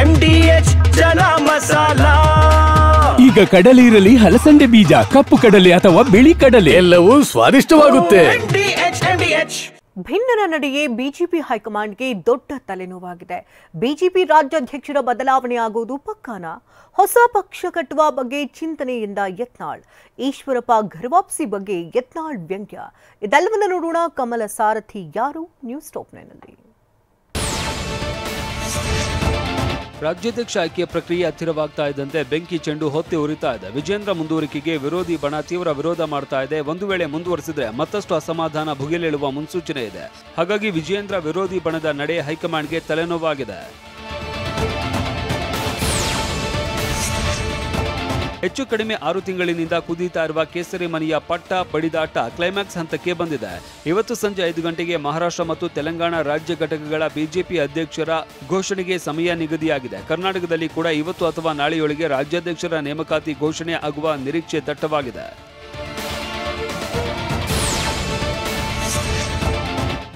MDH ಜನ ಮಸಾಲಾ. ಈಗ ಕಡಲೆ ಇರಲಿ, ಹಲಸಂಡೆ ಬೀಜ, ಕಪ್ಪು ಕಡಲೆ ಅಥವಾ ಬಿಳಿ ಕಡಲೆ, ಎಲ್ಲವೂ ಸ್ವಾದಿಷ್ಟವಾಗುತ್ತೆ. ಭಿನ್ನರ ನಡೆಯೇ ಬಿಜೆಪಿ ಹೈಕಮಾಂಡ್ಗೆ ದೊಡ್ಡ ತಲೆನೋವಾಗಿದೆ. ಬಿಜೆಪಿ ರಾಜ್ಯಾಧ್ಯಕ್ಷರ ಬದಲಾವಣೆಯಾಗುವುದು ಪಕ್ಕಾನ? ಹೊಸ ಪಕ್ಷ ಕಟ್ಟುವ ಬಗ್ಗೆ ಚಿಂತನೆಯಿಂದ ಯತ್ನಾಳ್. ಈಶ್ವರಪ್ಪ ಘರ್ವಾಪ್ಸಿ ಬಗ್ಗೆ ಯತ್ನಾಳ್ ವ್ಯಂಗ್ಯ. ಇದೆಲ್ಲವನ್ನ ನೋಡೋಣ. ಕಮಲ ಸಾರಥಿ ಯಾರು? ನ್ಯೂಸ್ ಟಾಪ್ 9ನಲ್ಲಿ. ರಾಜ್ಯಾಧ್ಯಕ್ಷ ಆಯ್ಕೆಯ ಪ್ರಕ್ರಿಯೆ ಹತ್ತಿರವಾಗ್ತಾ ಇದ್ದಂತೆ ಬೆಂಕಿ ಚೆಂಡು ಹೊತ್ತಿ ಉರಿತಾ ಇದೆ. ವಿಜೇಂದ್ರ ಮುಂದುವರಿಕೆಗೆ ವಿರೋಧಿ ಬಣ ತೀವ್ರ ವಿರೋಧ ಮಾಡ್ತಾ ಇದೆ. ಒಂದು ವೇಳೆ ಮುಂದುವರಿಸಿದ್ರೆ ಮತ್ತಷ್ಟು ಅಸಮಾಧಾನ ಭುಗಿಲೇಳುವ ಮುನ್ಸೂಚನೆ ಇದೆ. ಹಾಗಾಗಿ ವಿಜೇಂದ್ರ ವಿರೋಧಿ ಬಣದ ನಡೆ ಹೈಕಮಾಂಡ್ಗೆ ತಲೆನೋವಾಗಿದೆ. ಹೆಚ್ಚು ಕಡಿಮೆ 6 ತಿಂಗಳಿನಿಂದ ಕುದೀತಾ ಇರುವ ಕೇಸರಿ ಮನೆಯ ಪಟ್ಟ ಬಡಿದಾಟ ಕ್ಲೈಮ್ಯಾಕ್ಸ್ ಹಂತಕ್ಕೆ ಬಂದಿದೆ. ಇವತ್ತು ಸಂಜೆ 5 ಗಂಟೆಗೆ ಮಹಾರಾಷ್ಟ್ರ ಮತ್ತು ತೆಲಂಗಾಣ ರಾಜ್ಯ ಘಟಕಗಳ ಬಿಜೆಪಿ ಅಧ್ಯಕ್ಷರ ಘೋಷಣೆಗೆ ಸಮಯ ನಿಗದಿಯಾಗಿದೆ. ಕರ್ನಾಟಕದಲ್ಲಿ ಕೂಡ ಇವತ್ತು ಅಥವಾ ನಾಳೆಯೊಳಗೆ ರಾಜ್ಯಾಧ್ಯಕ್ಷರ ನೇಮಕಾತಿ ಘೋಷಣೆ ಆಗುವ ನಿರೀಕ್ಷೆ ದಟ್ಟವಾಗಿದೆ.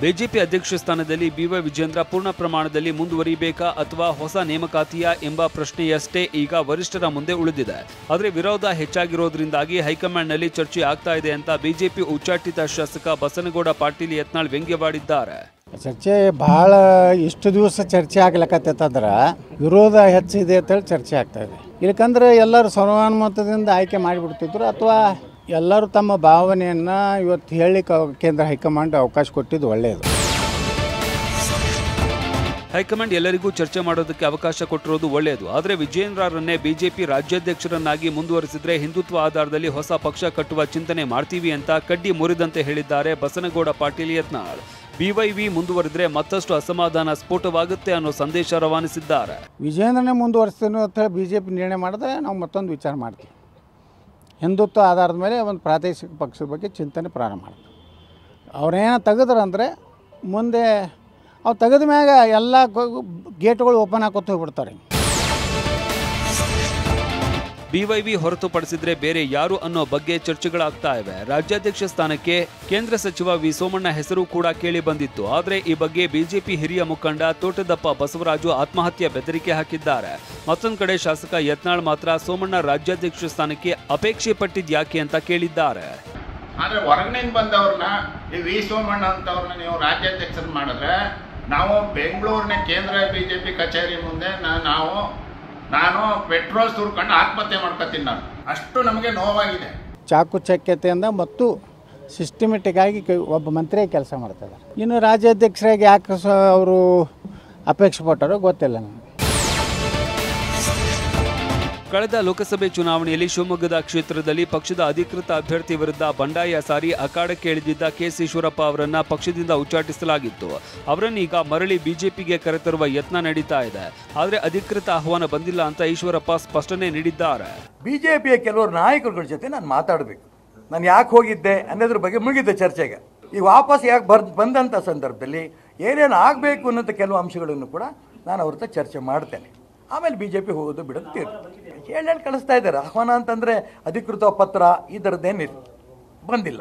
ಬಿಜೆಪಿ ಅಧ್ಯಕ್ಷ ಸ್ಥಾನದಲ್ಲಿ ಬಿವೈ ವಿಜೇಂದ್ರ ಪೂರ್ಣ ಪ್ರಮಾಣದಲ್ಲಿ ಮುಂದುವರಿಬೇಕಾ ಅಥವಾ ಹೊಸ ನೇಮಕಾತಿಯ ಎಂಬ ಪ್ರಶ್ನೆಯಷ್ಟೇ ಈಗ ವರಿಷ್ಠರ ಮುಂದೆ ಉಳಿದಿದೆ. ಆದರೆ ವಿರೋಧ ಹೆಚ್ಚಾಗಿರೋದ್ರಿಂದಾಗಿ ಹೈಕಮಾಂಡ್ನಲ್ಲಿ ಚರ್ಚೆ ಆಗ್ತಾ ಇದೆ ಅಂತ ಬಿಜೆಪಿ ಉಚ್ಚಾಟಿತ ಶಾಸಕ ಬಸನಗೌಡ ಪಾಟೀಲ್ ಯತ್ನಾಳ್ ವ್ಯಂಗ್ಯವಾಡಿದ್ದಾರೆ. ಚರ್ಚೆ ಬಹಳ ಇಷ್ಟು ದಿವಸ ಚರ್ಚೆ ಆಗ್ಲಕತ್ತಂದ್ರೆ ವಿರೋಧ ಹೆಚ್ಚಿದೆ ಅಂತೇಳಿ ಚರ್ಚೆ ಆಗ್ತಾ ಇದೆ. ಇಲ್ಲಕಂದ್ರೆ ಎಲ್ಲರೂ ಸರ್ವಾನುಮತದಿಂದ ಆಯ್ಕೆ ಮಾಡಿಬಿಡ್ತಿದ್ರು ಅಥವಾ ಎಲ್ಲರೂ ತಮ್ಮ ಭಾವನೆಯನ್ನು ಇವತ್ತು ಹೇಳಲಿಕ್ಕೆ ಕೇಂದ್ರ ಹೈಕಮಾಂಡ್ ಅವಕಾಶ ಕೊಟ್ಟಿದ್ದು ಒಳ್ಳೆಯದು. ಹೈಕಮಾಂಡ್ ಎಲ್ಲರಿಗೂ ಚರ್ಚೆ ಮಾಡೋದಕ್ಕೆ ಅವಕಾಶ ಕೊಟ್ಟಿರೋದು ಒಳ್ಳೆಯದು. ಆದರೆ ವಿಜೇಂದ್ರರನ್ನೇ ಬಿಜೆಪಿ ರಾಜ್ಯಾಧ್ಯಕ್ಷರನ್ನಾಗಿ ಮುಂದುವರಿಸಿದ್ರೆ ಹಿಂದುತ್ವ ಆಧಾರದಲ್ಲಿ ಹೊಸ ಪಕ್ಷ ಕಟ್ಟುವ ಚಿಂತನೆ ಮಾಡ್ತೀವಿ ಅಂತ ಕಡ್ಡಿ ಮುರಿದಂತೆ ಹೇಳಿದ್ದಾರೆ ಬಸನಗೌಡ ಪಾಟೀಲ್ ಯತ್ನಾಳ್. ಬಿವೈವಿ ಮುಂದುವರಿದ್ರೆ ಮತ್ತಷ್ಟು ಅಸಮಾಧಾನ ಸ್ಫೋಟವಾಗುತ್ತೆ ಅನ್ನೋ ಸಂದೇಶ ರವಾನಿಸಿದ್ದಾರೆ. ವಿಜೇಂದ್ರನೇ ಮುಂದುವರಿಸ್ತೀನಿ ಅಂತ ಹೇಳಿ ಬಿಜೆಪಿ ನಿರ್ಣಯ ಮಾಡಿದ್ರೆ ನಾವು ಮತ್ತೊಂದು ವಿಚಾರ ಮಾಡ್ತೀವಿ. ಹಿಂದುತ್ವ ಆಧಾರದ ಮೇಲೆ ಒಂದು ಪ್ರಾದೇಶಿಕ ಪಕ್ಷದ ಬಗ್ಗೆ ಚಿಂತನೆ ಪ್ರಾರಂಭ ಮಾಡ್ತೀವಿ. ಅವ್ರೇನೋ ತೆಗೆದ್ರಂದರೆ ಮುಂದೆ ಅವ್ರು ತೆಗೆದ ಮ್ಯಾಗ ಎಲ್ಲ ಗೇಟ್ಗಳು ಓಪನ್ ಹಾಕೋತ ಹೋಗ್ಬಿಡ್ತಾರೆ. ಬಿವೈವಿ ಹೊರತುಪಡಿಸಿದ್ರೆ ಬೇರೆ ಯಾರು ಅನ್ನೋ ಬಗ್ಗೆ ಚರ್ಚೆಗಳಾಗ್ತಾ ಇವೆ. ರಾಜ್ಯಾಧ್ಯಕ್ಷ ಸ್ಥಾನಕ್ಕೆ ಕೇಂದ್ರ ಸಚಿವ ವಿ ಸೋಮಣ್ಣ ಹೆಸರು ಕೂಡ ಕೇಳಿ ಬಂದಿತ್ತು. ಆದರೆ ಈ ಬಗ್ಗೆ ಬಿಜೆಪಿ ಹಿರಿಯ ಮುಖಂಡ ತೋಟದಪ್ಪ ಬಸವರಾಜು ಆತ್ಮಹತ್ಯೆ ಬೆದರಿಕೆ ಹಾಕಿದ್ದಾರೆ. ಮತ್ತೊಂದು ಕಡೆ ಶಾಸಕ ಯತ್ನಾಳ್ ಮಾತ್ರ ಸೋಮಣ್ಣ ರಾಜ್ಯಾಧ್ಯಕ್ಷ ಸ್ಥಾನಕ್ಕೆ ಅಪೇಕ್ಷೆ ಪಟ್ಟಿದ್ಯಾಕೆ ಅಂತ ಕೇಳಿದ್ದಾರೆ. ಆದರೆ ಹೊರಗಿನಿಂದ ಬಂದವ್ರನ್ನ ಈ ವಿ ಸೋಮಣ್ಣ ಅಂತವ್ರನ್ನ ನೀವು ರಾಜ್ಯಾಧ್ಯಕ್ಷರು ಮಾಡಿದ್ರೆ ನಾವು ಬೆಂಗಳೂರಿನ ಕೇಂದ್ರ ಬಿಜೆಪಿ ಕಚೇರಿ ಮುಂದೆ ನಾನು ಪೆಟ್ರೋಲ್ ಸುರ್ಕೊಂಡು ಆತ್ಮಹತ್ಯೆ ಮಾಡ್ಕೊತೀನಿ. ನಾನು ಅಷ್ಟು ನಮಗೆ ನೋವಾಗಿದೆ. ಚಾಕುಚಕ್ಯತೆಯಿಂದ ಮತ್ತು ಸಿಸ್ಟಮೆಟಿಕ್ ಆಗಿ ಒಬ್ಬ ಮಂತ್ರಿ ಕೆಲಸ ಮಾಡ್ತಾರೆ. ಇನ್ನು ರಾಜ್ಯಾಧ್ಯಕ್ಷರಾಗಿ ಯಾಕೆ ಅವರು ಅಪೇಕ್ಷೆ ಪಟ್ಟರೋ ಗೊತ್ತಿಲ್ಲ ನನಗೆ. ಕಳೆದ ಲೋಕಸಭೆ ಚುನಾವಣೆಯಲ್ಲಿ ಶಿವಮೊಗ್ಗದ ಕ್ಷೇತ್ರದಲ್ಲಿ ಪಕ್ಷದ ಅಧಿಕೃತ ಅಭ್ಯರ್ಥಿ ವಿರುದ್ಧ ಬಂಡಾಯ ಸಾರಿ ಅಖಾಡಕ್ಕೆ ಇಳಿದಿದ್ದ ಕೆಎಸ್ ಈಶ್ವರಪ್ಪ ಅವರನ್ನ ಪಕ್ಷದಿಂದ ಉಚ್ಚಾಟಿಸಲಾಗಿತ್ತು. ಅವರನ್ನೀಗ ಮರಳಿ ಬಿಜೆಪಿಗೆ ಕರೆತರುವ ಯತ್ನ ನಡೀತಾ ಇದೆ. ಆದರೆ ಅಧಿಕೃತ ಆಹ್ವಾನ ಬಂದಿಲ್ಲ ಅಂತ ಈಶ್ವರಪ್ಪ ಸ್ಪಷ್ಟನೆ ನೀಡಿದ್ದಾರೆ. ಬಿಜೆಪಿಯ ಕೆಲವರು ನಾಯಕರುಗಳ ಜೊತೆ ನಾನು ಮಾತಾಡಬೇಕು. ನಾನು ಯಾಕೆ ಹೋಗಿದ್ದೆ ಅನ್ನೋದ್ರ ಬಗ್ಗೆ ಮುಗಿದ ಚರ್ಚೆಗೆ ಈಗ ವಾಪಸ್ ಯಾಕೆ ಬಂದಂಥ ಸಂದರ್ಭದಲ್ಲಿ ಏನೇನು ಆಗಬೇಕು ಅನ್ನೋಂಥ ಕೆಲವು ಅಂಶಗಳನ್ನು ಕೂಡ ನಾನು ಅವ್ರ ಹತ್ರ ಚರ್ಚೆ ಮಾಡ್ತೇನೆ. ಆಮೇಲೆ ಬಿಜೆಪಿ ಹೋಗೋದು ಬಿಡೋದು ಹೇಳಿ ಕಳಿಸ್ತಾ ಇದ್ದಾರೆ. ಆಹ್ವಾನ ಅಂತಂದರೆ ಅಧಿಕೃತ ಪತ್ರ ಈ ಥರದ್ದೇನಿಲ್ಲ, ಬಂದಿಲ್ಲ.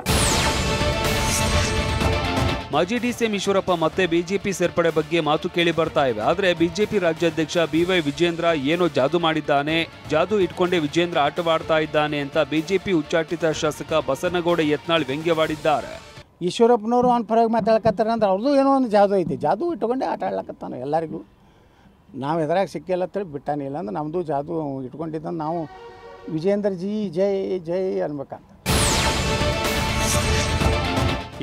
ಮಾಜಿ ಡಿಸಿಎಂ ಈಶ್ವರಪ್ಪ ಮತ್ತೆ ಬಿಜೆಪಿ ಸೇರ್ಪಡೆ ಬಗ್ಗೆ ಮಾತು ಕೇಳಿ ಬರ್ತಾ ಇವೆ. ಆದರೆ ಬಿಜೆಪಿ ರಾಜ್ಯಾಧ್ಯಕ್ಷ ಬಿವೈ ವಿಜೇಂದ್ರ ಏನೋ ಜಾದು ಮಾಡಿದ್ದಾನೆ, ಜಾದು ಇಟ್ಕೊಂಡೇ ವಿಜೇಂದ್ರ ಆಟವಾಡ್ತಾ ಇದ್ದಾನೆ ಅಂತ ಬಿಜೆಪಿ ಉಚ್ಚಾಟಿತ ಶಾಸಕ ಬಸನಗೌಡ ಯತ್ನಾಳ್ ವ್ಯಂಗ್ಯವಾಡಿದ್ದಾರೆ. ಈಶ್ವರಪ್ಪನವರು ಅವ್ನ ಪರವಾಗಿ ಮಾತಾಡ್ಕತ್ತಾರೆ ಅಂದ್ರೆ ಅವ್ರದ್ದು ಏನೋ ಒಂದು ಜಾದು ಐತಿ. ಜಾದು ಇಟ್ಕೊಂಡೇ ಆಟ ಆಡ್ಲಕತ್ತಾನೆ ಎಲ್ಲರಿಗೂ. ನಾವು ಎದುರಾಗ ಸಿಕ್ಕಿಲ್ಲ ಅಂತೇಳಿ ಬಿಟ್ಟಾನೆ. ಇಲ್ಲ ಅಂದ್ರೆ ನಮ್ಮದು ಜಾದು ಇಟ್ಕೊಂಡಿದ್ದ ನಾವು ವಿಜೇಂದ್ರ ಜಿ ಜೈ ಜೈ ಅನ್ಬೇಕಂತ.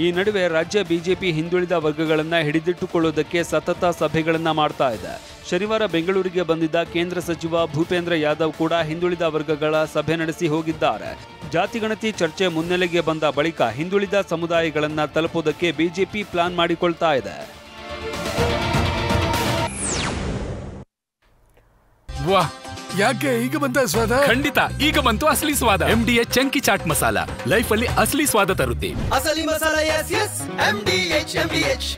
ಈ ನಡುವೆ ರಾಜ್ಯ ಬಿಜೆಪಿ ಹಿಂದುಳಿದ ವರ್ಗಗಳನ್ನು ಹಿಡಿದಿಟ್ಟುಕೊಳ್ಳುವುದಕ್ಕೆ ಸತತ ಸಭೆಗಳನ್ನು ಮಾಡ್ತಾ ಇದೆ. ಶನಿವಾರ ಬೆಂಗಳೂರಿಗೆ ಬಂದಿದ್ದ ಕೇಂದ್ರ ಸಚಿವ ಭೂಪೇಂದ್ರ ಯಾದವ್ ಕೂಡ ಹಿಂದುಳಿದ ವರ್ಗಗಳ ಸಭೆ ನಡೆಸಿ ಹೋಗಿದ್ದಾರೆ. ಜಾತಿಗಣತಿ ಚರ್ಚೆ ಮುನ್ನೆಲೆಗೆ ಬಂದ ಬಳಿಕ ಹಿಂದುಳಿದ ಸಮುದಾಯಗಳನ್ನು ತಲುಪುವುದಕ್ಕೆ ಬಿಜೆಪಿ ಪ್ಲಾನ್ ಮಾಡಿಕೊಳ್ತಾ ಇದೆ. ವಾಹ್, ಯಾಕೆ ಈಗ ಬಂತ ಸ್ವಾದ? ಖಂಡಿತ ಈಗ ಬಂತು ಅಸಲಿ ಸ್ವಾದ. MDH chunky chaat masala life ಅಲ್ಲಿ ಅಸಲಿ ಸ್ವಾದ ತರುತ್ತೆ. ಅಸಲಿ ಮಸಾಲ MDH